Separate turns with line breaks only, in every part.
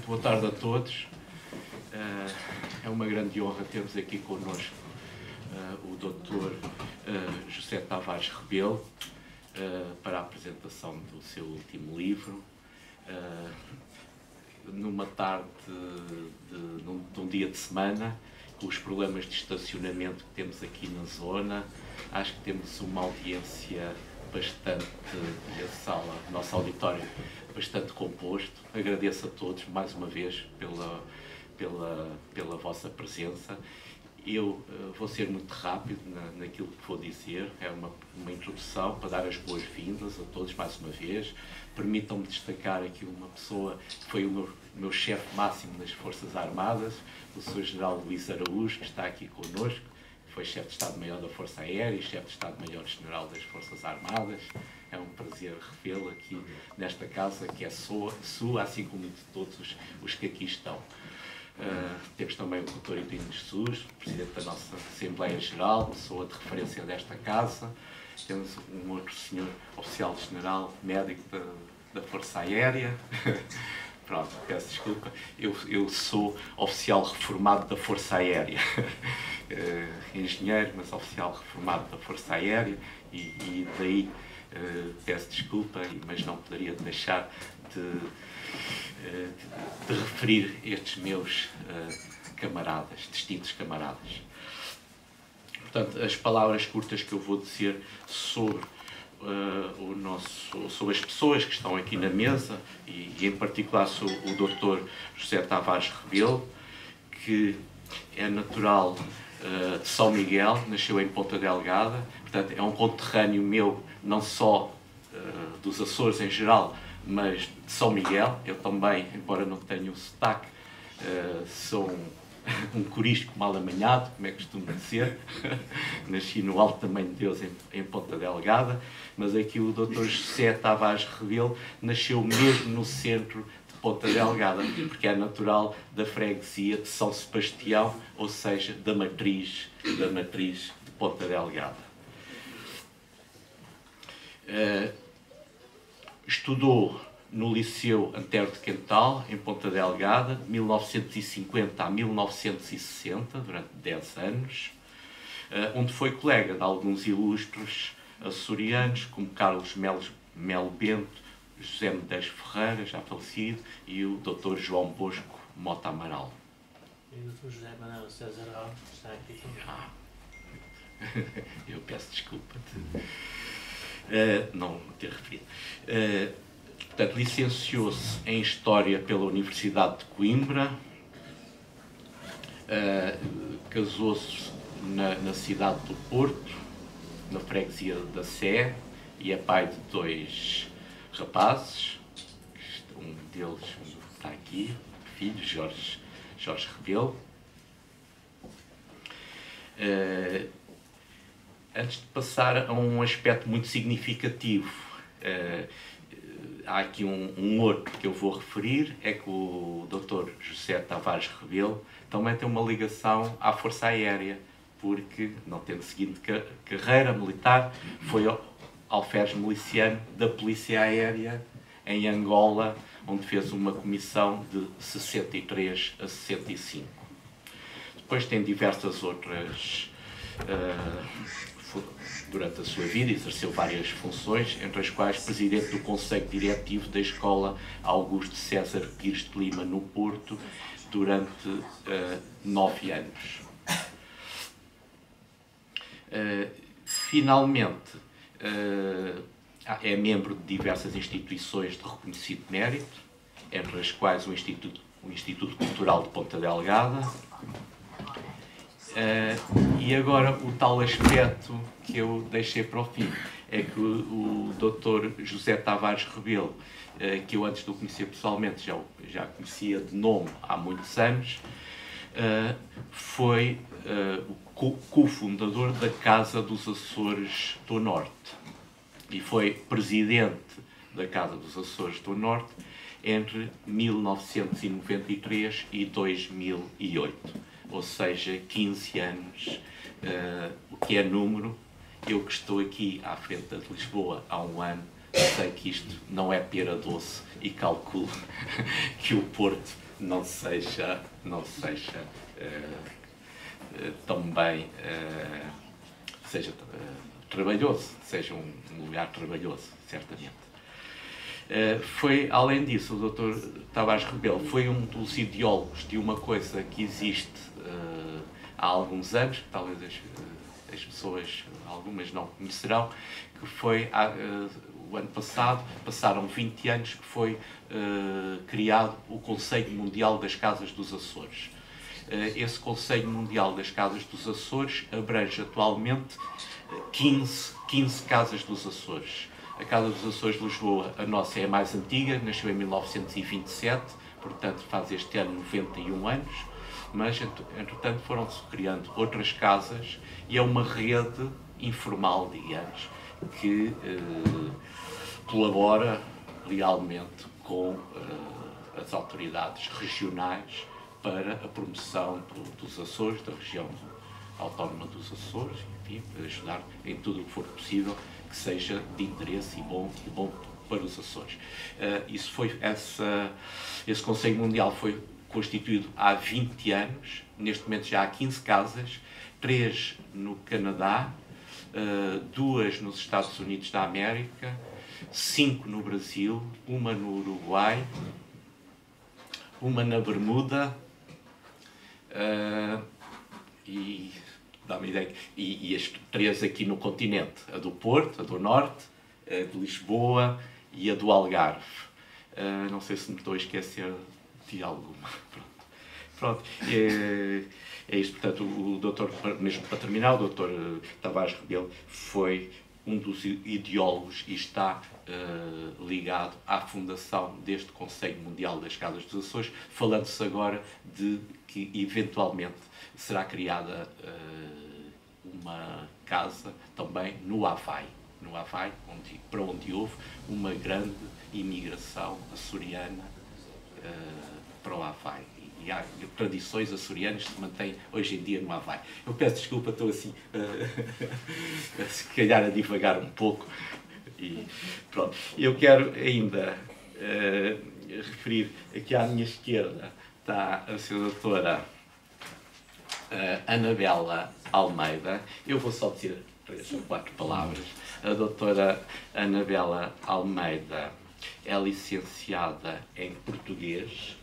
Boa tarde a todos. É uma grande honra termos aqui connosco o Dr. José Tavares Rebelo para a apresentação do seu último livro. Numa tarde de um dia de semana, com os problemas de estacionamento que temos aqui na zona, acho que temos uma audiência bastante, a sala, o nosso auditório, bastante composto. Agradeço a todos, mais uma vez, pela vossa presença. Eu vou ser muito rápido naquilo que vou dizer. É uma introdução para dar as boas-vindas a todos mais uma vez. Permitam-me destacar aqui uma pessoa que foi o meu chefe máximo nas Forças Armadas, o Sr. General Luís Araújo, que está aqui connosco. Foi chefe de Estado-Maior da Força Aérea e chefe de Estado-Maior-General das Forças Armadas. É um prazer revê-lo aqui nesta casa, que é sua, assim como de todos os que aqui estão. Temos também o Dr. Edwino Jesus, presidente da nossa Assembleia Geral, pessoa de referência desta casa. Temos um outro senhor oficial-general, médico da Força Aérea. Pronto, peço desculpa. Eu sou oficial reformado da Força Aérea. Engenheiro, mas oficial reformado da Força Aérea. E daí peço desculpa, mas não poderia deixar de referir estes meus camaradas, distintos camaradas. Portanto, as palavras curtas que eu vou dizer sobre sobre as pessoas que estão aqui na mesa, e em particular sobre o Dr. José Tavares Rebelo, que é natural de São Miguel, nasceu em Ponta Delgada, portanto é um conterrâneo meu, não só dos Açores em geral, mas de São Miguel. Eu também, embora não tenha o sotaque, sou um corisco mal amanhado, como é que costumo dizer. Nasci no Alto Tamanho de Deus, em Ponta Delgada, mas aqui o Dr. José Tavares Rebelo nasceu mesmo no centro de Ponta Delgada, porque é natural da freguesia de São Sebastião, ou seja, da matriz de Ponta Delgada. Estudou no Liceu Antero de Quental, em Ponta Delgada, de 1950 a 1960, durante 10 anos, onde foi colega de alguns ilustres açorianos, como Carlos Melo Bento, José Medeiros Ferreira, já falecido, e o Dr. João Bosco Mota Amaral.
E o Dr. José Manuel César Alves está aqui também.
Eu peço desculpa de não ter referido. Portanto, licenciou-se em História pela Universidade de Coimbra, casou-se na cidade do Porto, na freguesia da Sé, e é pai de 2 rapazes, um deles está aqui, filho, Jorge Rebelo. Antes de passar a um aspecto muito significativo, há aqui um outro que eu vou referir, é que o Dr. José Tavares Rebelo também tem uma ligação à Força Aérea, porque, não tendo seguido carreira militar, foi alferes miliciano da Polícia Aérea em Angola, onde fez uma comissão de 63 a 65. Depois tem diversas outras... durante a sua vida exerceu várias funções, entre as quais presidente do Conselho Diretivo da Escola Augusto César Pires de Lima, no Porto, durante 9 anos. Finalmente, é membro de diversas instituições de reconhecido mérito, entre as quais o Instituto Cultural de Ponta Delgada. E agora o tal aspecto que eu deixei para o fim é que o Dr. José Tavares Rebelo, que eu antes de o conhecer pessoalmente já conhecia de nome há muitos anos, foi o cofundador da Casa dos Açores do Norte e foi presidente da Casa dos Açores do Norte entre 1993 e 2008. Ou seja, 15 anos, o que é número. Eu que estou aqui à frente de Lisboa há um ano, sei que isto não é pera doce e calculo que o Porto não seja também seja trabalhoso, seja um lugar trabalhoso, certamente. Foi, além disso, o Dr. Tavares Rebelo foi um dos ideólogos de uma coisa que existe há alguns anos, que talvez as pessoas, algumas não conhecerão, que foi o ano passado, passaram 20 anos que foi criado o Conselho Mundial das Casas dos Açores. Esse Conselho Mundial das Casas dos Açores abrange atualmente 15 casas dos Açores. A Casa dos Açores de Lisboa, a nossa é a mais antiga, nasceu em 1927, portanto faz este ano 91 anos, mas entretanto foram-se criando outras casas e é uma rede informal, digamos, que colabora lealmente com as autoridades regionais para a promoção dos Açores, da região autónoma dos Açores, enfim, para ajudar em tudo o que for possível que seja de interesse e bom para os Açores. Esse Conselho Mundial foi constituído há 20 anos, neste momento já há 15 casas, 3 no Canadá, 2 nos Estados Unidos da América, 5 no Brasil, 1 no Uruguai, 1 na Bermuda, e dá-me ideia, e as 3 aqui no continente, a do Porto, a do Norte, a de Lisboa e a do Algarve. Não sei se me estou a esquecer de alguma. Pronto. É isto, portanto, o doutor, mesmo para terminar, o doutor Tavares Rebelo foi um dos ideólogos e está ligado à fundação deste Conselho Mundial das Casas dos Açores, falando-se agora de que eventualmente será criada uma casa também no Havaí, para onde houve uma grande imigração açoriana para o Havaí. E há tradições açorianas que se mantêm hoje em dia no Havaí. Eu peço desculpa, estou assim, se calhar a divagar um pouco. E pronto. Eu quero ainda referir aqui à minha esquerda está a senhora doutora Anabela Almeida. Eu vou só dizer 3 ou 4 palavras. A doutora Anabela Almeida é licenciada em português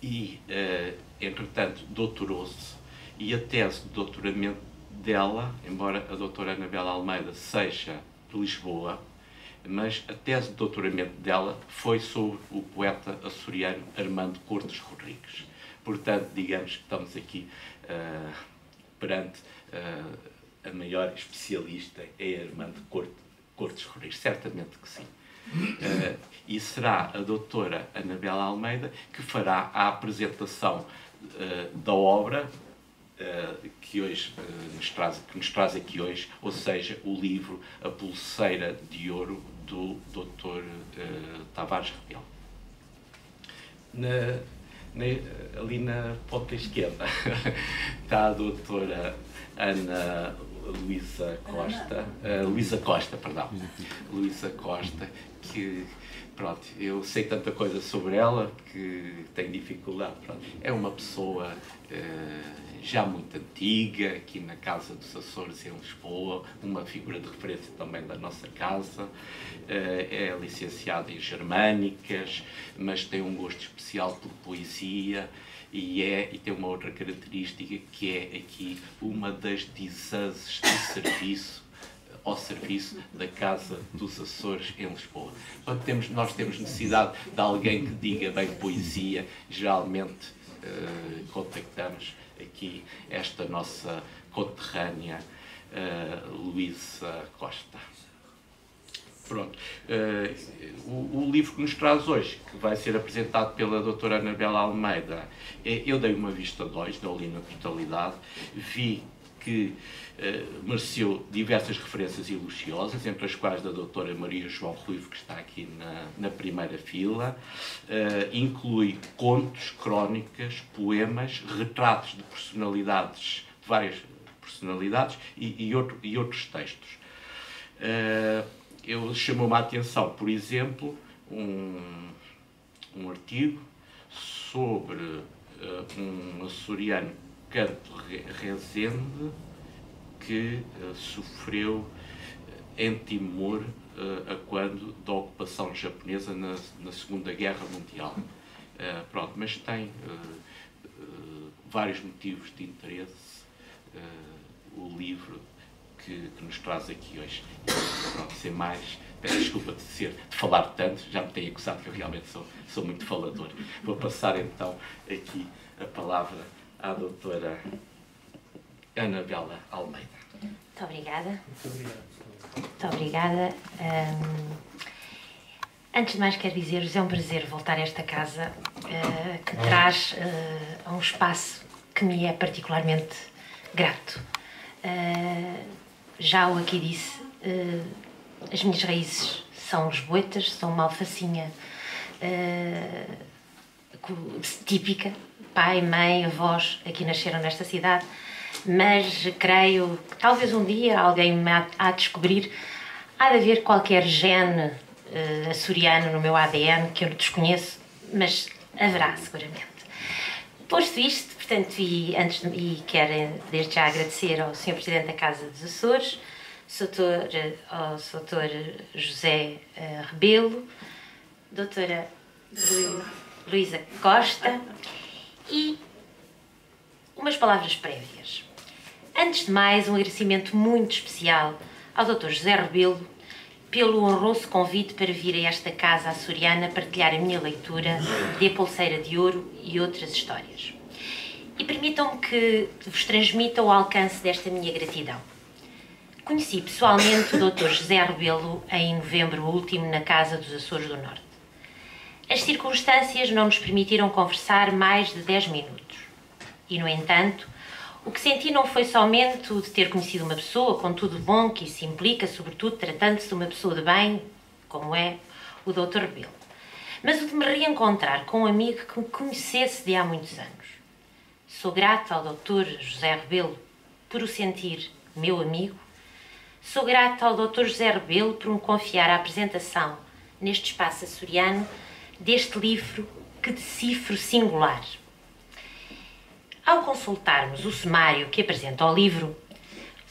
e, entretanto, doutorou-se, e a tese de doutoramento dela, embora a doutora Anabela Almeida seja de Lisboa, mas a tese de doutoramento dela foi sobre o poeta açoriano Armando Cortes Rodrigues. Portanto, digamos que estamos aqui perante a maior especialista em Armando Cortes Rodrigues, certamente que sim. E será a doutora Anabela Almeida que fará a apresentação da obra que nos traz aqui hoje, ou seja, o livro A Pulseira de Ouro, do Dr. Tavares Rebelo. Ali na ponta esquerda está a doutora Ana Luísa Costa, que, pronto, eu sei tanta coisa sobre ela que tenho dificuldade. Pronto. É uma pessoa já muito antiga, aqui na Casa dos Açores em Lisboa, uma figura de referência também da nossa casa. É licenciada em Germânicas, mas tem um gosto especial por poesia e tem uma outra característica que é aqui uma das dizases de serviço ao serviço da Casa dos Açores em Lisboa. Portanto, nós temos necessidade de alguém que diga bem poesia, geralmente contactamos aqui esta nossa conterrânea Luísa Costa. Pronto. O livro que nos traz hoje, que vai ser apresentado pela doutora Anabela Almeida, eu dei uma vista de olhos, não li na totalidade, vi que mereceu diversas referências elogiosas, entre as quais da doutora Maria João Ruivo, que está aqui na primeira fila. Inclui contos, crónicas, poemas, retratos de personalidades, de várias personalidades e outros textos. Chamou-me a atenção, por exemplo, um artigo sobre um açoriano, Canto Rezende, que sofreu em Timor a quando da ocupação japonesa na Segunda Guerra Mundial. Pronto, mas tem vários motivos de interesse o livro que nos traz aqui hoje. Pronto, sem mais, peço desculpa de falar tanto, já me tenho acusado que eu realmente sou muito falador. Vou passar então aqui a palavra à doutora Anabela Almeida.
Muito obrigada.
Muito obrigado.
Muito obrigada. Antes de mais, quero dizer-vos, é um prazer voltar a esta casa que traz a um espaço que me é particularmente grato. Já o aqui disse, as minhas raízes são lisboetas, sou uma alfacinha típica, pai, mãe, avós aqui nasceram nesta cidade, mas creio que talvez um dia alguém me há de descobrir, há de haver qualquer gene açoriano no meu ADN que eu desconheço, mas haverá seguramente. Posto isto, portanto, e quero desde já agradecer ao Sr. Presidente da Casa dos Açores, ao Sr. José Rebelo, doutora Luísa Costa, e umas palavras prévias. Antes de mais, um agradecimento muito especial ao Dr. José Rebelo pelo honroso convite para vir a esta casa açoriana partilhar a minha leitura de A Pulseira de Ouro e outras histórias. E permitam-me que vos transmita o alcance desta minha gratidão. Conheci pessoalmente o Dr. José Rebelo em novembro último na Casa dos Açores do Norte. As circunstâncias não nos permitiram conversar mais de 10 minutos. E, no entanto, o que senti não foi somente o de ter conhecido uma pessoa com tudo bom que isso implica, sobretudo tratando-se de uma pessoa de bem, como é o Dr. Rebelo, mas o de me reencontrar com um amigo que me conhecesse de há muitos anos. Sou grata ao Dr. José Rebelo por o sentir meu amigo. Sou grata ao Dr. José Rebelo por me confiar a apresentação, neste espaço açoriano, deste livro que decifro singular. Ao consultarmos o sumário que apresenta o livro,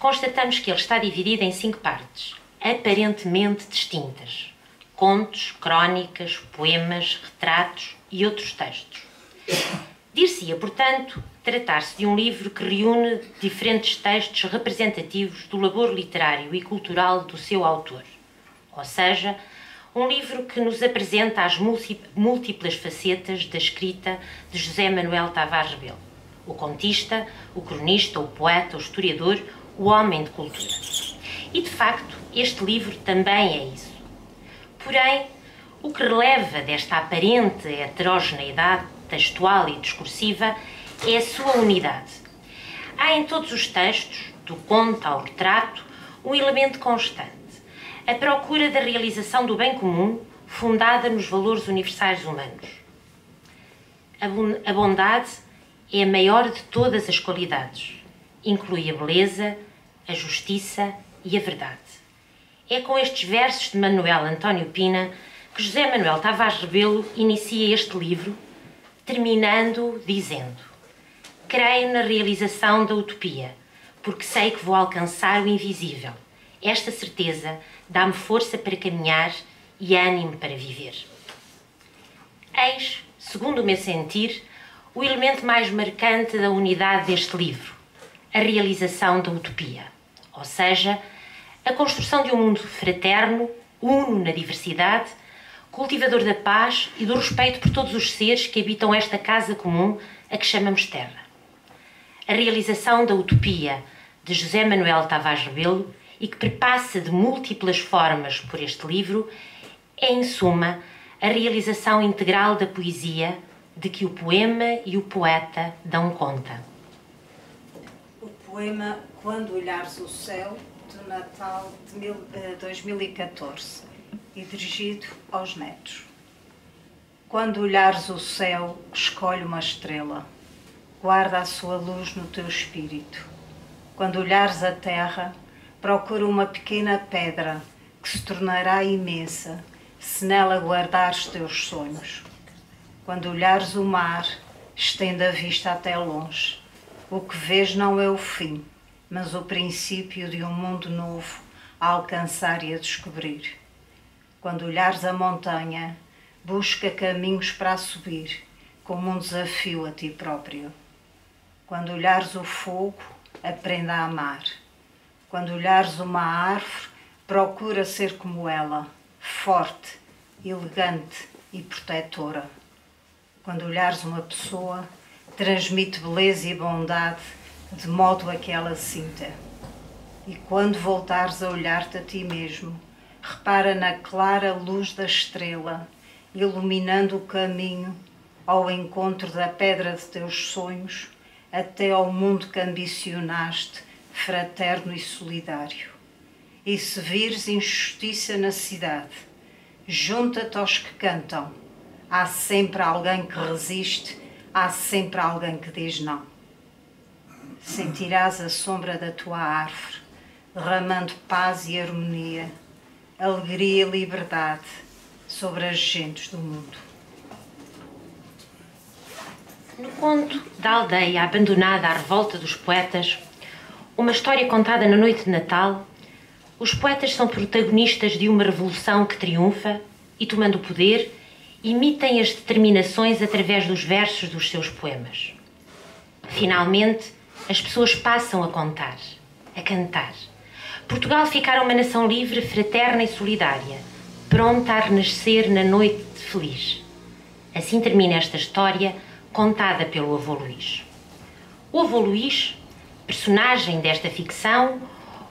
constatamos que ele está dividido em 5 partes, aparentemente distintas: contos, crónicas, poemas, retratos e outros textos. Dir-se-ia, portanto, tratar-se de um livro que reúne diferentes textos representativos do labor literário e cultural do seu autor, ou seja, um livro que nos apresenta as múltiplas facetas da escrita de José Manuel Tavares Rebelo, o contista, o cronista, o poeta, o historiador, o homem de cultura. E, de facto, este livro também é isso. Porém, o que releva desta aparente heterogeneidade textual e discursiva é a sua unidade. Há em todos os textos, do conto ao retrato, um elemento constante: a procura da realização do bem comum fundada nos valores universais humanos. A bondade é a maior de todas as qualidades. Inclui a beleza, a justiça e a verdade. É com estes versos de Manuel António Pina que José Manuel Tavares Rebelo inicia este livro, terminando dizendo: creio na realização da utopia, porque sei que vou alcançar o invisível. Esta certeza dá-me força para caminhar e ânimo para viver. Eis, segundo o meu sentir, o elemento mais marcante da unidade deste livro: a realização da utopia, ou seja, a construção de um mundo fraterno, uno na diversidade, cultivador da paz e do respeito por todos os seres que habitam esta casa comum a que chamamos terra. A realização da utopia de José Manuel Tavares Rebelo, e que perpassa de múltiplas formas por este livro, é, em suma, a realização integral da poesia de que o poema e o poeta dão conta.
O poema Quando Olhares o Céu, do Natal de 2014, e dirigido aos netos. Quando olhares o céu, escolhe uma estrela, guarda a sua luz no teu espírito. Quando olhares a terra, procura uma pequena pedra que se tornará imensa se nela guardares teus sonhos. Quando olhares o mar, estende a vista até longe. O que vês não é o fim, mas o princípio de um mundo novo a alcançar e a descobrir. Quando olhares a montanha, busca caminhos para a subir, como um desafio a ti próprio. Quando olhares o fogo, aprenda a amar. Quando olhares uma árvore, procura ser como ela, forte, elegante e protetora. Quando olhares uma pessoa, transmite beleza e bondade, de modo a que ela sinta. E quando voltares a olhar-te a ti mesmo, repara na clara luz da estrela, iluminando o caminho ao encontro da pedra de teus sonhos, até ao mundo que ambicionaste, fraterno e solidário. E se vires injustiça na cidade, junta-te aos que cantam. Há sempre alguém que resiste, há sempre alguém que diz não. Sentirás a sombra da tua árvore, derramando paz e harmonia, alegria e liberdade sobre as gentes do mundo.
No conto da aldeia abandonada à revolta dos poetas, uma história contada na noite de Natal, os poetas são protagonistas de uma revolução que triunfa e, tomando o poder, imitem as determinações através dos versos dos seus poemas. Finalmente, as pessoas passam a contar, a cantar. Portugal ficará uma nação livre, fraterna e solidária, pronta a renascer na noite feliz. Assim termina esta história, contada pelo avô Luís. O avô Luís, personagem desta ficção,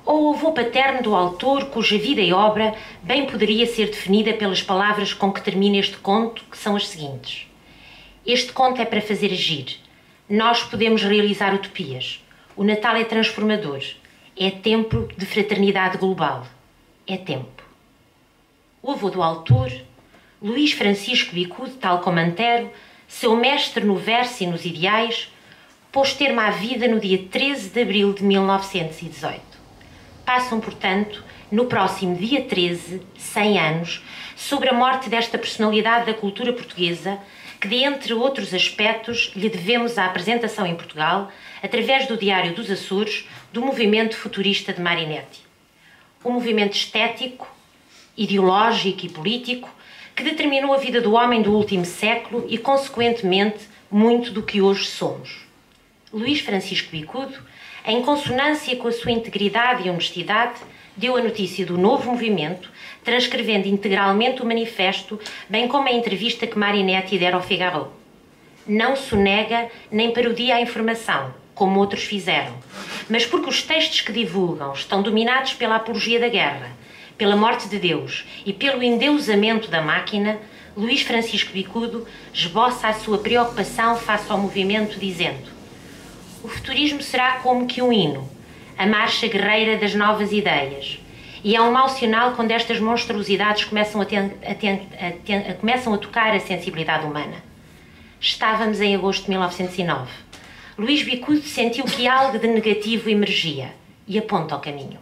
ou o avô paterno do autor, cuja vida e obra bem poderia ser definida pelas palavras com que termina este conto, que são as seguintes. Este conto é para fazer agir. Nós podemos realizar utopias. O Natal é transformador. É tempo de fraternidade global. É tempo. O avô do autor, Luís Francisco Bicudo, tal como Antero, seu mestre no verso e nos ideais, pôs termo à vida no dia 13 de abril de 1918. Passam, portanto, no próximo dia 13, 100 anos, sobre a morte desta personalidade da cultura portuguesa, que, de entre outros aspectos, lhe devemos a apresentação em Portugal, através do Diário dos Açores, do movimento futurista de Marinetti. Um movimento estético, ideológico e político, que determinou a vida do homem do último século e, consequentemente, muito do que hoje somos. Luís Francisco Bicudo, em consonância com a sua integridade e honestidade, deu a notícia do novo movimento, transcrevendo integralmente o manifesto, bem como a entrevista que Marinetti dera ao Figaro. Não sonega nem parodia a informação, como outros fizeram, mas porque os textos que divulgam estão dominados pela apologia da guerra, pela morte de Deus e pelo endeusamento da máquina, Luís Francisco Bicudo esboça a sua preocupação face ao movimento, dizendo: o futurismo será como que um hino, a marcha guerreira das novas ideias, e é um mau sinal quando estas monstruosidades começam a tocar a sensibilidade humana. Estávamos em agosto de 1909. Luís Bicudo sentiu que algo de negativo emergia e aponta ao caminho.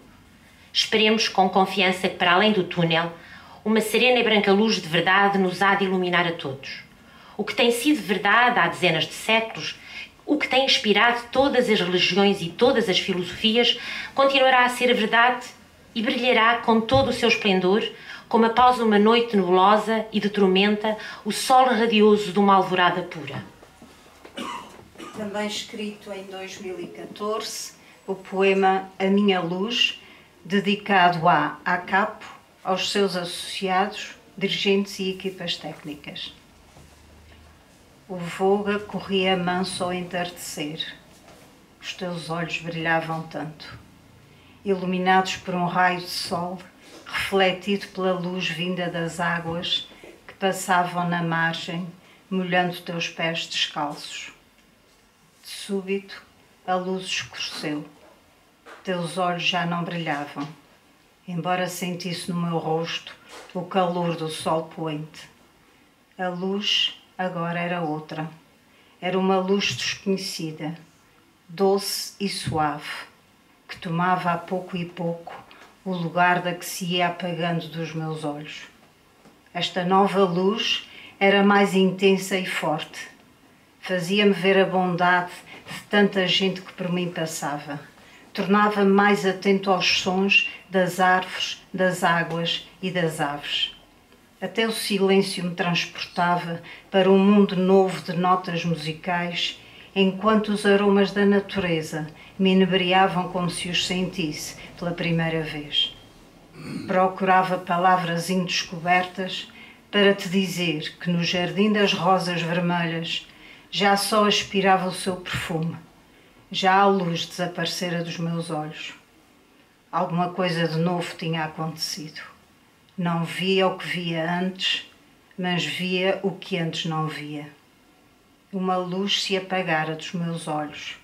Esperemos com confiança que, para além do túnel, uma serena e branca luz de verdade nos há de iluminar a todos. O que tem sido verdade há dezenas de séculos, o que tem inspirado todas as religiões e todas as filosofias, continuará a ser a verdade e brilhará com todo o seu esplendor, como após uma noite nebulosa e de tormenta, o sol radioso de uma alvorada pura.
Também escrito em 2014, o poema A Minha Luz, dedicado à ACAP, aos seus associados, dirigentes e equipas técnicas. O Voga corria manso ao entardecer. Os teus olhos brilhavam tanto, iluminados por um raio de sol, refletido pela luz vinda das águas que passavam na margem, molhando teus pés descalços. De súbito, a luz escureceu. Teus olhos já não brilhavam, embora sentisse no meu rosto o calor do sol poente. A luz agora era outra. Era uma luz desconhecida, doce e suave, que tomava a pouco e pouco o lugar da que se ia apagando dos meus olhos. Esta nova luz era mais intensa e forte. Fazia-me ver a bondade de tanta gente que por mim passava. Tornava-me mais atento aos sons das árvores, das águas e das aves. Até o silêncio me transportava para um mundo novo de notas musicais, enquanto os aromas da natureza me inebriavam como se os sentisse pela primeira vez. Procurava palavras indescobertas para te dizer que no jardim das rosas vermelhas já só aspirava o seu perfume. Já a luz desaparecera dos meus olhos. Alguma coisa de novo tinha acontecido. Não via o que via antes, mas via o que antes não via. Uma luz se apagara dos meus olhos,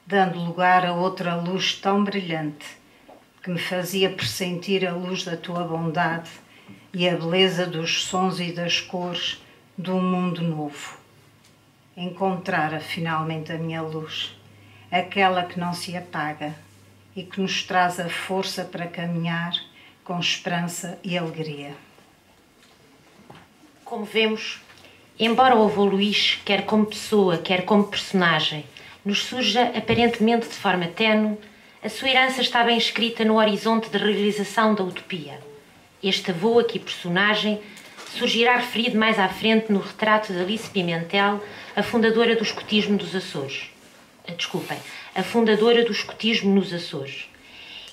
dando lugar a outra luz tão brilhante que me fazia pressentir a luz da tua bondade e a beleza dos sons e das cores de um mundo novo. Encontrara finalmente a minha luz, aquela que não se apaga e que nos traz a força para caminhar com esperança e alegria.
Como vemos, embora o avô Luís, quer como pessoa, quer como personagem, nos surja aparentemente de forma tenue, a sua herança está bem escrita no horizonte de realização da utopia. Este avô, aqui personagem, surgirá referido mais à frente no retrato de Alice Pimentel, a fundadora do escotismo dos Açores. A fundadora do escotismo nos Açores.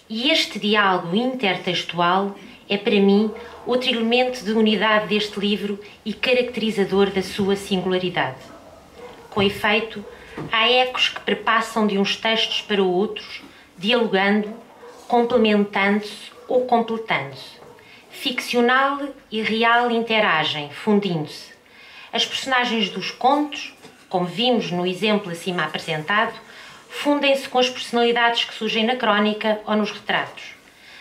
E este diálogo intertextual é, para mim, outro elemento de unidade deste livro e caracterizador da sua singularidade. Com efeito, há ecos que perpassam de uns textos para outros, dialogando, complementando-se ou completando-se. Ficcional e real interagem, fundindo-se. As personagens dos contos, como vimos no exemplo acima apresentado, fundem-se com as personalidades que surgem na crónica ou nos retratos.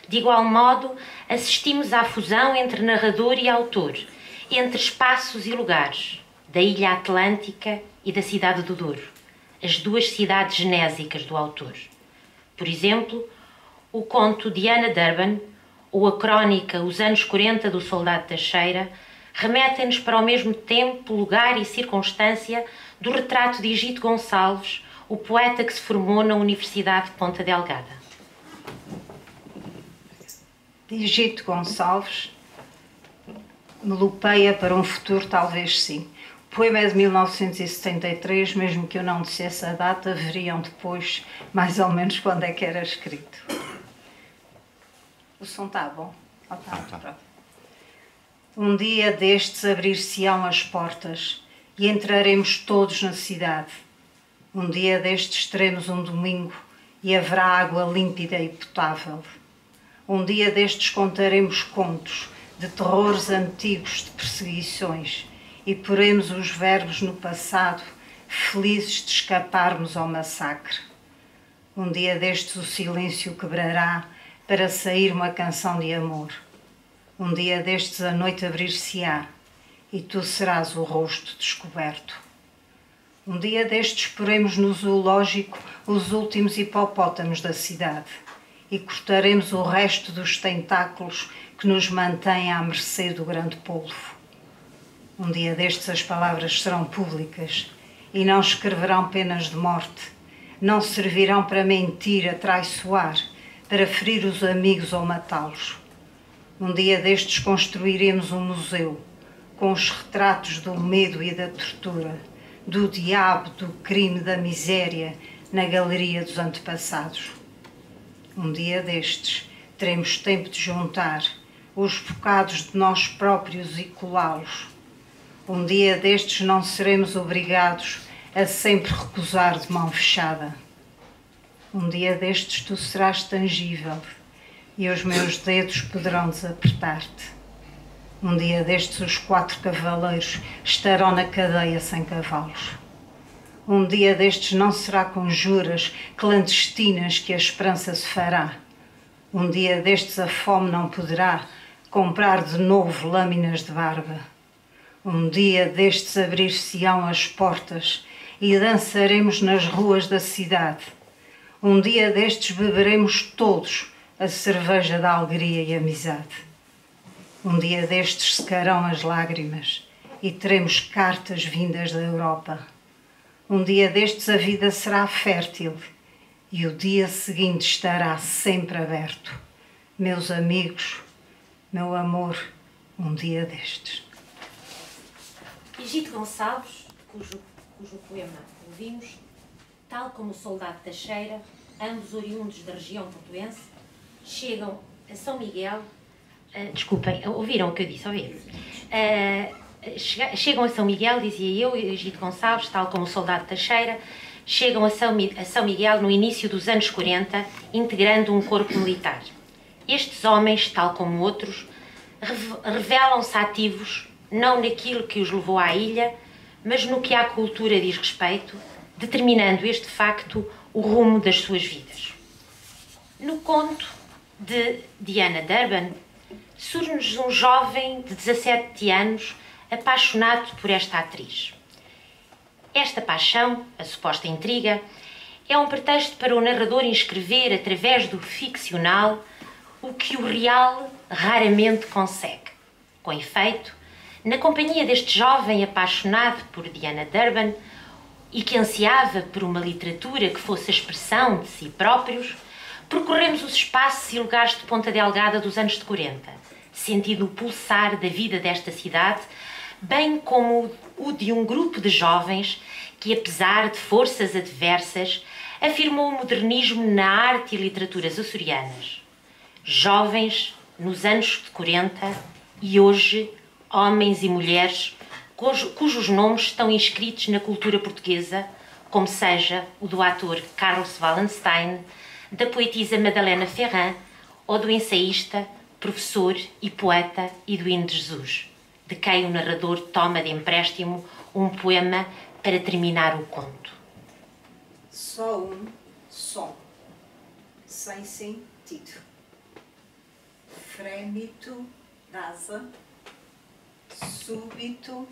De igual modo, assistimos à fusão entre narrador e autor, entre espaços e lugares, da Ilha Atlântica e da cidade do Douro, as duas cidades genésicas do autor. Por exemplo, o conto de Ana Durban ou a crónica Os Anos 40 do Soldado Teixeira remetem-nos para o mesmo tempo, lugar e circunstância do retrato de Egito Gonçalves, o poeta que se formou na Universidade de Ponta Delgada.
De Egito Gonçalves, melopeia para um futuro talvez sim. O poema é de 1973, mesmo que eu não dissesse a data, veriam depois mais ou menos quando é que era escrito. O som está bom? Tá. Um dia destes abrir-se-ão as portas e entraremos todos na cidade. Um dia destes teremos um domingo e haverá água límpida e potável. Um dia destes contaremos contos de terrores antigos, de perseguições, e poremos os verbos no passado, felizes de escaparmos ao massacre. Um dia destes o silêncio quebrará para sair uma canção de amor. Um dia destes a noite abrir-se-á e tu serás o rosto descoberto. Um dia destes poremos no zoológico os últimos hipopótamos da cidade e cortaremos o resto dos tentáculos que nos mantêm à mercê do grande polvo. Um dia destes as palavras serão públicas e não escreverão penas de morte, não servirão para mentir, atraiçoar, para ferir os amigos ou matá-los. Um dia destes construiremos um museu com os retratos do medo e da tortura, do diabo, do crime, da miséria, na galeria dos antepassados. Um dia destes teremos tempo de juntar os bocados de nós próprios e colá-los. Um dia destes não seremos obrigados a sempre recusar de mão fechada. Um dia destes tu serás tangível e os meus dedos poderão desapertar-te. Um dia destes os 4 cavaleiros estarão na cadeia sem cavalos. Um dia destes não será com juras clandestinas que a esperança se fará. Um dia destes a fome não poderá comprar de novo lâminas de barba. Um dia destes abrir-se-ão as portas e dançaremos nas ruas da cidade. Um dia destes beberemos todos a cerveja da alegria e amizade. Um dia destes secarão as lágrimas e teremos cartas vindas da Europa. Um dia destes a vida será fértil e o dia seguinte estará sempre aberto. Meus amigos, meu amor, um dia destes.
Egito Gonçalves, cujo poema ouvimos, tal como o soldado Teixeira, ambos oriundos da região portuense, chegam a São Miguel. Desculpem, ouviram o que eu disse? Ouviram? Chegam a São Miguel, dizia eu, Egito Gonçalves, tal como o soldado Teixeira, chegam a São Miguel no início dos anos 40, integrando um corpo militar. Estes homens, tal como outros, revelam-se ativos não naquilo que os levou à ilha, mas no que à cultura diz respeito, determinando este facto o rumo das suas vidas. No conto de Diana Durban, surge-nos um jovem de 17 anos apaixonado por esta atriz. Esta paixão, a suposta intriga, é um pretexto para o narrador inscrever, através do ficcional, o que o real raramente consegue. Com efeito, na companhia deste jovem apaixonado por Diana Durban e que ansiava por uma literatura que fosse a expressão de si próprios, percorremos os espaços e lugares de Ponta Delgada dos anos de 40, sentindo o pulsar da vida desta cidade, bem como o de um grupo de jovens que, apesar de forças adversas, afirmou o modernismo na arte e literaturas açorianas. Jovens nos anos de 40 e hoje homens e mulheres cujos nomes estão inscritos na cultura portuguesa, como seja o do ator Carlos Wallenstein, da poetisa Madalena Ferrand ou do ensaísta, professor e poeta Eduino de Jesus, de quem o narrador toma de empréstimo um poema para terminar o conto.
Só um som, sem sentido. Frêmito d'asa, súbito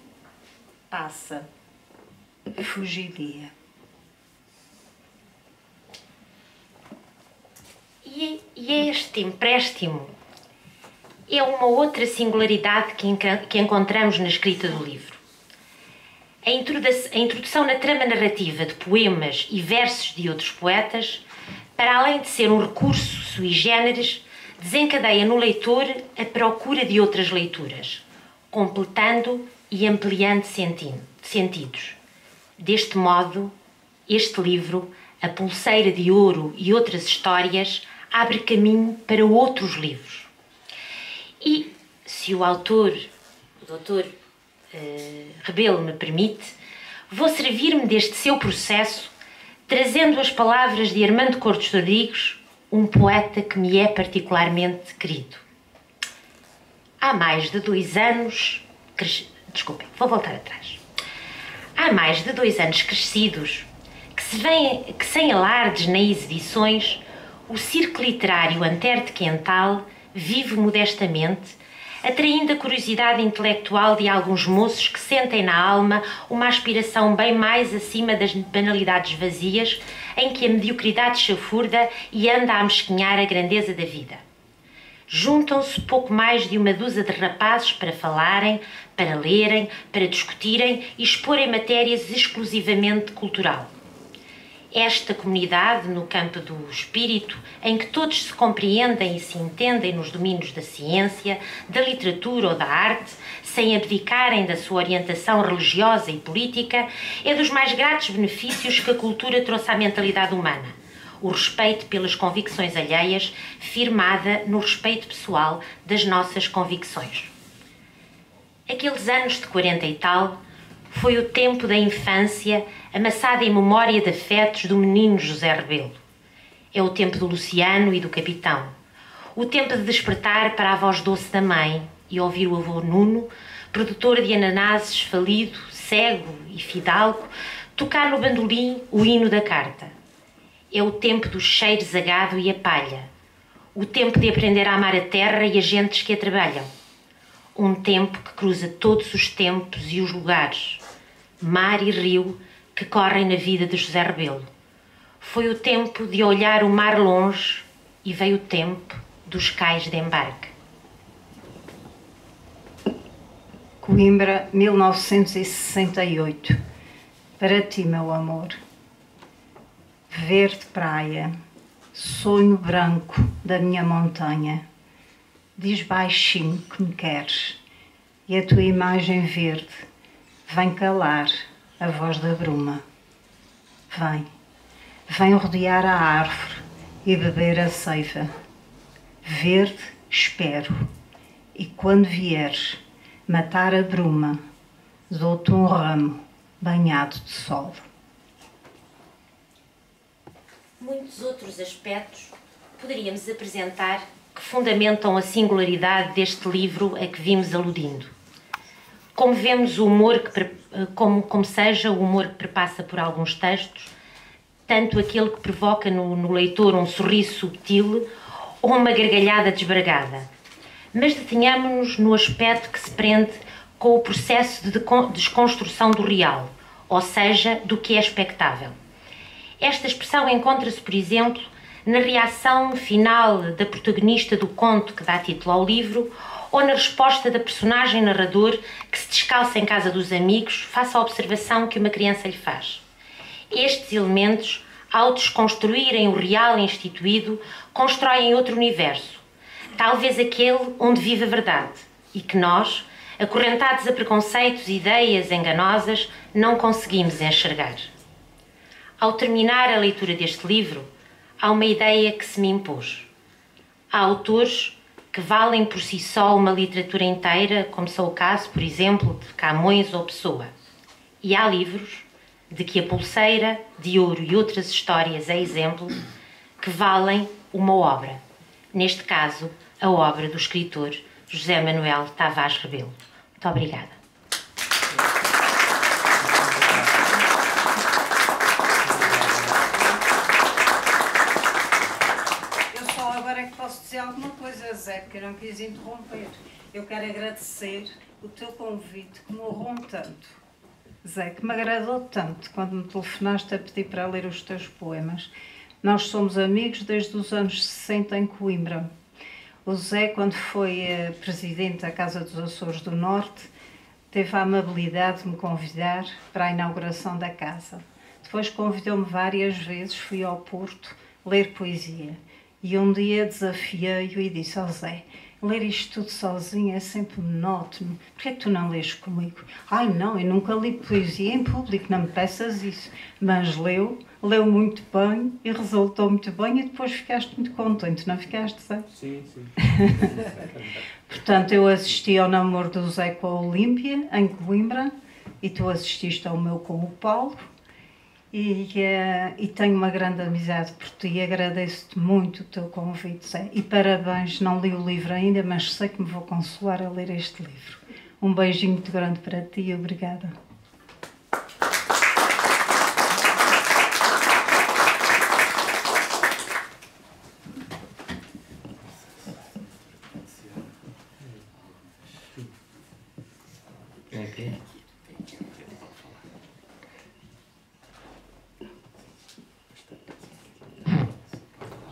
passa, fugidia.
E este empréstimo é uma outra singularidade que encontramos na escrita do livro. A introdução na trama narrativa de poemas e versos de outros poetas, para além de ser um recurso sui generis, desencadeia no leitor a procura de outras leituras, completando e ampliando sentidos. Deste modo, este livro, A Pulseira de Ouro e Outras Histórias, abre caminho para outros livros. E, se o autor, o Dr. Rebelo me permite, vou servir-me deste seu processo, trazendo as palavras de Armando Cortes Rodrigues, um poeta que me é particularmente querido. Há mais de 2 anos... Desculpem, vou voltar atrás. Há mais de 2 anos crescidos, que sem alardes nem exibições, o circo literário Antero de Quental vive modestamente, atraindo a curiosidade intelectual de alguns moços que sentem na alma uma aspiração bem mais acima das banalidades vazias em que a mediocridade chafurda e anda a amesquinhar a grandeza da vida. Juntam-se pouco mais de uma dúzia de rapazes para falarem, para lerem, para discutirem e exporem matérias exclusivamente de cultural. Esta comunidade, no campo do espírito, em que todos se compreendem e se entendem nos domínios da ciência, da literatura ou da arte, sem abdicarem da sua orientação religiosa e política, é dos mais gratos benefícios que a cultura trouxe à mentalidade humana. O respeito pelas convicções alheias, firmada no respeito pessoal das nossas convicções. Aqueles anos de 40 e tal foi o tempo da infância amassada em memória de afetos do menino José Rebelo. É o tempo do Luciano e do Capitão. O tempo de despertar para a voz doce da mãe e ouvir o avô Nuno, produtor de ananases, falido, cego e fidalgo, tocar no bandolim o hino da carta. É o tempo do cheiro zagado e a palha. O tempo de aprender a amar a terra e as gentes que a trabalham. Um tempo que cruza todos os tempos e os lugares, mar e rio, que correm na vida de José Rebelo. Foi o tempo de olhar o mar longe e veio o tempo dos cais de embarque.
Coimbra, 1968. Para ti, meu amor. Verde praia, sonho branco da minha montanha. Diz baixinho que me queres, e a tua imagem verde vem calar a voz da bruma. Vem rodear a árvore e beber a seiva. Verde espero, e quando vieres matar a bruma, dou-te um ramo banhado de sol.
Muitos outros aspectos poderíamos apresentar que fundamentam a singularidade deste livro a que vimos aludindo. Como vemos o humor como seja o humor que perpassa por alguns textos, tanto aquele que provoca no leitor um sorriso subtil ou uma gargalhada desbragada. Mas detenhamos-nos no aspecto que se prende com o processo de desconstrução do real, ou seja, do que é expectável. Esta expressão encontra-se, por exemplo, na reação final da protagonista do conto que dá título ao livro, ou na resposta da personagem narrador que se descalça em casa dos amigos face à observação que uma criança lhe faz. Estes elementos, ao desconstruírem o real instituído, constroem outro universo, talvez aquele onde vive a verdade, e que nós, acorrentados a preconceitos e ideias enganosas, não conseguimos enxergar. Ao terminar a leitura deste livro, há uma ideia que se me impôs. Há autores que valem por si só uma literatura inteira, como são o caso, por exemplo, de Camões ou Pessoa. E há livros, de que a Pulseira de Ouro e outras histórias é exemplo, que valem uma obra. Neste caso, a obra do escritor José Manuel Tavares Rebelo. Muito obrigada.
Eu só agora é que posso dizer alguma coisa, Zé, porque eu não quis interromper. Eu quero agradecer o teu convite que me honrou tanto. Zé, que me agradou tanto quando me telefonaste a pedir para ler os teus poemas. Nós somos amigos desde os anos 60 em Coimbra. O Zé, quando foi presidente da Casa dos Açores do Norte, teve a amabilidade de me convidar para a inauguração da casa. Depois convidou-me várias vezes, fui ao Porto ler poesia. E um dia desafiei-o e disse ao Zé: ler isto tudo sozinho é sempre monótono. Por que é que tu não lês comigo? Ai não, eu nunca li poesia em público, não me peças isso. Mas leu muito bem e resultou muito bem e depois ficaste muito contente, não ficaste, Zé?
Sim, sim.
Portanto, eu assisti ao namoro do Zé com a Olímpia, em Coimbra, e tu assististe ao meu com o Paulo. E tenho uma grande amizade por ti e agradeço-te muito o teu convite, Zé. E parabéns, não li o livro ainda, mas sei que me vou consolar a ler este livro. Um beijinho muito grande para ti e obrigada.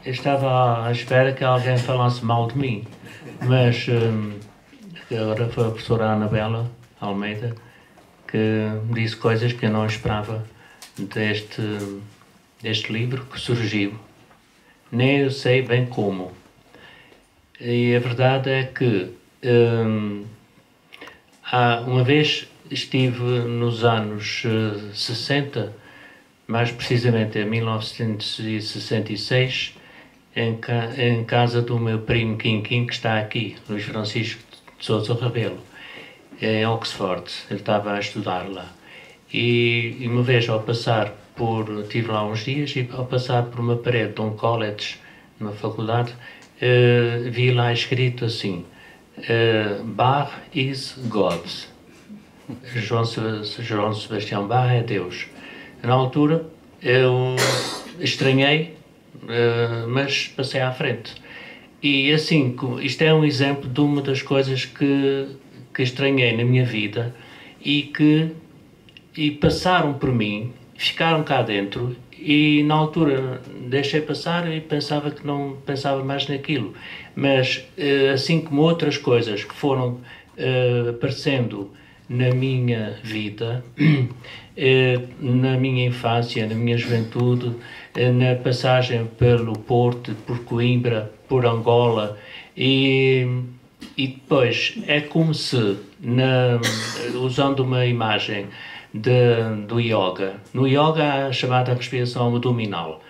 Eu estava à espera que alguém falasse mal de mim, mas agora foi a professora Anabela Almeida que me disse coisas que eu não esperava deste livro que surgiu. Nem eu sei bem como. E a verdade é que uma vez estive nos anos 60, mais precisamente em 1966, em casa do meu primo Quinquim, que está aqui, Luís Francisco de Sousa Rebelo, em Oxford. Ele estava a estudar lá. E uma vez tive lá uns dias, e ao passar por uma parede de um college, numa faculdade, vi lá escrito assim: Bach is God. João Sebastião Bach é Deus. Na altura eu estranhei, mas passei à frente. E assim, isto é um exemplo de uma das coisas que estranhei na minha vida e passaram por mim, ficaram cá dentro, e na altura deixei passar e pensava que não pensava mais naquilo. Mas assim como outras coisas que foram aparecendo na minha vida, na minha infância, na minha juventude, na passagem pelo Porto, por Coimbra, por Angola, e depois é como se, usando uma imagem do yoga, no yoga há a chamada respiração abdominal,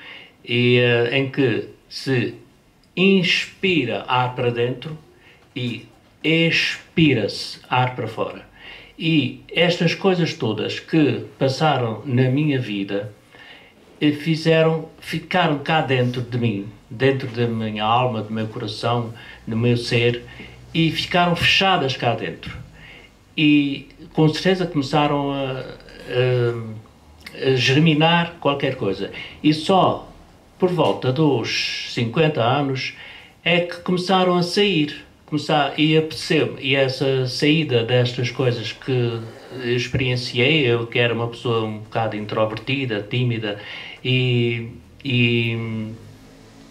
em que se inspira ar para dentro e expira-se ar para fora. E estas coisas todas que passaram na minha vida ficaram cá dentro de mim, dentro da minha alma, do meu coração, do meu ser, e ficaram fechadas cá dentro. E com certeza começaram a germinar qualquer coisa. E só por volta dos 50 anos é que começaram a sair. E essa saída destas coisas que experienciei, eu que era uma pessoa um bocado introvertida, tímida e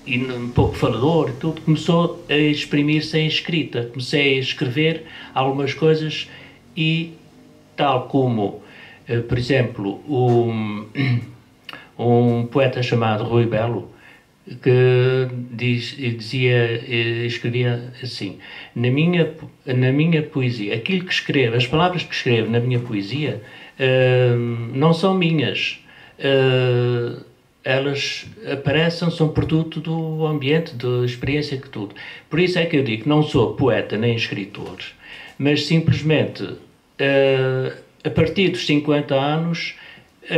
um pouco falador, tudo começou a exprimir-se em escrita. Comecei a escrever algumas coisas e, tal como, por exemplo, um poeta chamado Rui Belo, que escrevia assim: na minha poesia, aquilo que escrevo, as palavras que escrevo na minha poesia não são minhas, elas aparecem, são produto do ambiente, da experiência, que tudo. Por isso é que eu digo que não sou poeta nem escritor, mas simplesmente a partir dos 50 anos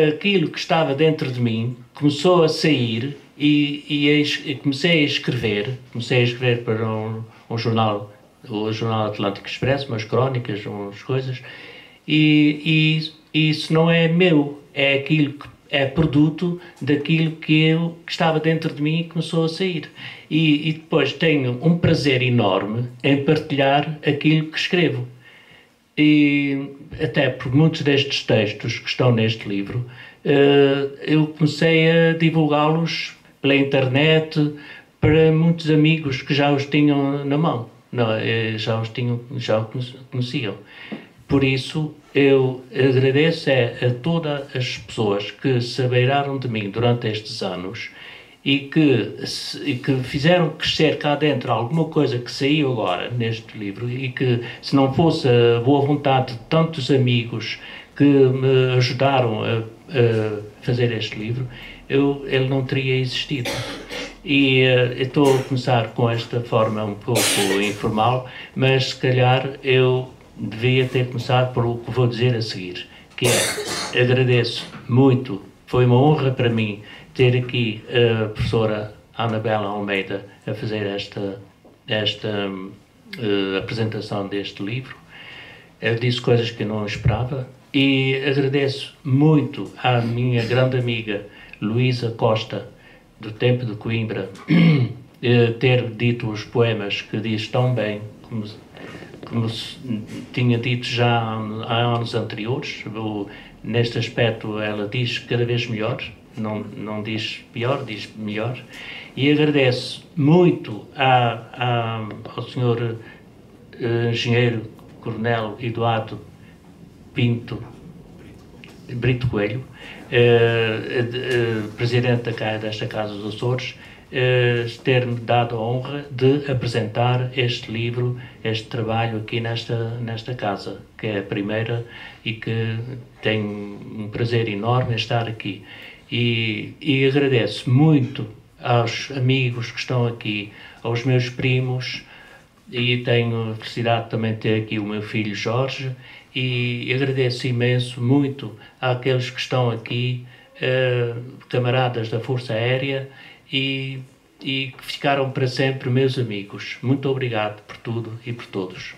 aquilo que estava dentro de mim começou a sair. E comecei a escrever para um jornal, o Jornal Atlântico Expresso, umas crónicas, umas coisas, e isso não é meu, é aquilo que é produto daquilo que estava dentro de mim e começou a sair. E depois tenho um prazer enorme em partilhar aquilo que escrevo. E até por muitos destes textos que estão neste livro, eu comecei a divulgá-los pela internet para muitos amigos que já os tinham na mão, já os conheciam. Por isso eu agradeço a todas as pessoas que se abeiraram de mim durante estes anos e que fizeram crescer cá dentro alguma coisa que saiu agora neste livro, e que, se não fosse a boa vontade de tantos amigos que me ajudaram a fazer este livro, ele não teria existido. E estou a começar com esta forma um pouco informal, mas se calhar eu devia ter começado por o que vou dizer a seguir, que é: agradeço muito, foi uma honra para mim ter aqui a professora Anabela Almeida a fazer esta apresentação deste livro. Eu disse coisas que eu não esperava, e agradeço muito à minha grande amiga Luísa Costa, do Tempo de Coimbra, ter dito os poemas que diz tão bem, como tinha dito já há anos anteriores. Neste aspecto ela diz cada vez melhor, não diz pior, diz melhor. E agradeço muito ao Sr. Engenheiro Coronel Eduardo Pinto Brito Coelho, presidente desta Casa dos Açores, ter-me dado a honra de apresentar este livro, este trabalho aqui nesta casa, que é a primeira, e que tenho um prazer enorme em estar aqui. E agradeço muito aos amigos que estão aqui, aos meus primos, e tenho a felicidade também de ter aqui o meu filho Jorge, e agradeço imenso muito àqueles que estão aqui, camaradas da Força Aérea, e que ficaram para sempre meus amigos. Muito obrigado por tudo e por todos.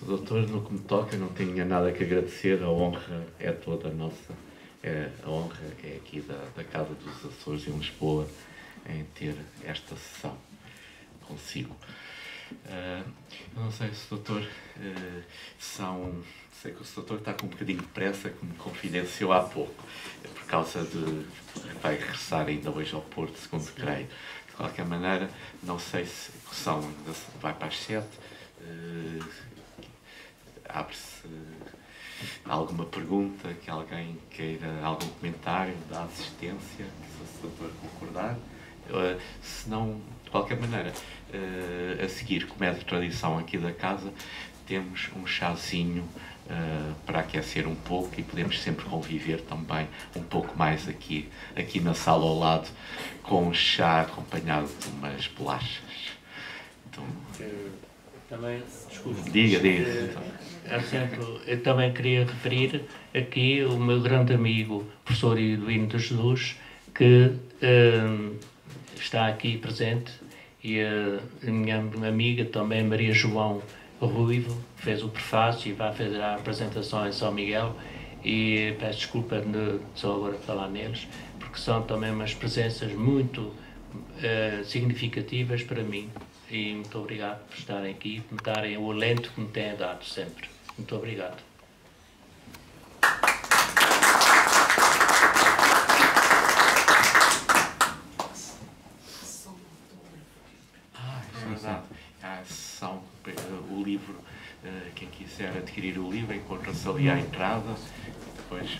Doutor, no que me toca, não tenho nada que agradecer. A honra é toda nossa. A honra é aqui da Casa dos Açores em Lisboa, em ter esta sessão consigo. Eu não sei se o doutor sei que o doutor está com um bocadinho de pressa, que me confidenciou há pouco, por causa vai regressar ainda hoje ao Porto, segundo creio. De qualquer maneira, não sei se vai para as 7, abre-se alguma pergunta, que alguém queira, algum comentário da assistência, se o doutor concordar. Se não, de qualquer maneira, a seguir, como é de tradição aqui da casa, temos um chazinho para aquecer um pouco e podemos sempre conviver também um pouco mais aqui na sala ao lado, com um chá acompanhado de umas bolachas. Então,
também, desculpe.
Diga.
Eu também queria referir aqui o meu grande amigo, professor Eduino de Jesus, que está aqui presente, e a minha amiga também, Maria João Ruivo, fez o prefácio e vai fazer a apresentação em São Miguel, e peço desculpa de só agora falar neles, porque são também umas presenças muito significativas para mim, e muito obrigado por estarem aqui, por me darem o alento que me têm dado sempre. Muito obrigado.
É verdade. Há a sessão, o livro, quem quiser adquirir o livro encontra-se ali à entrada, depois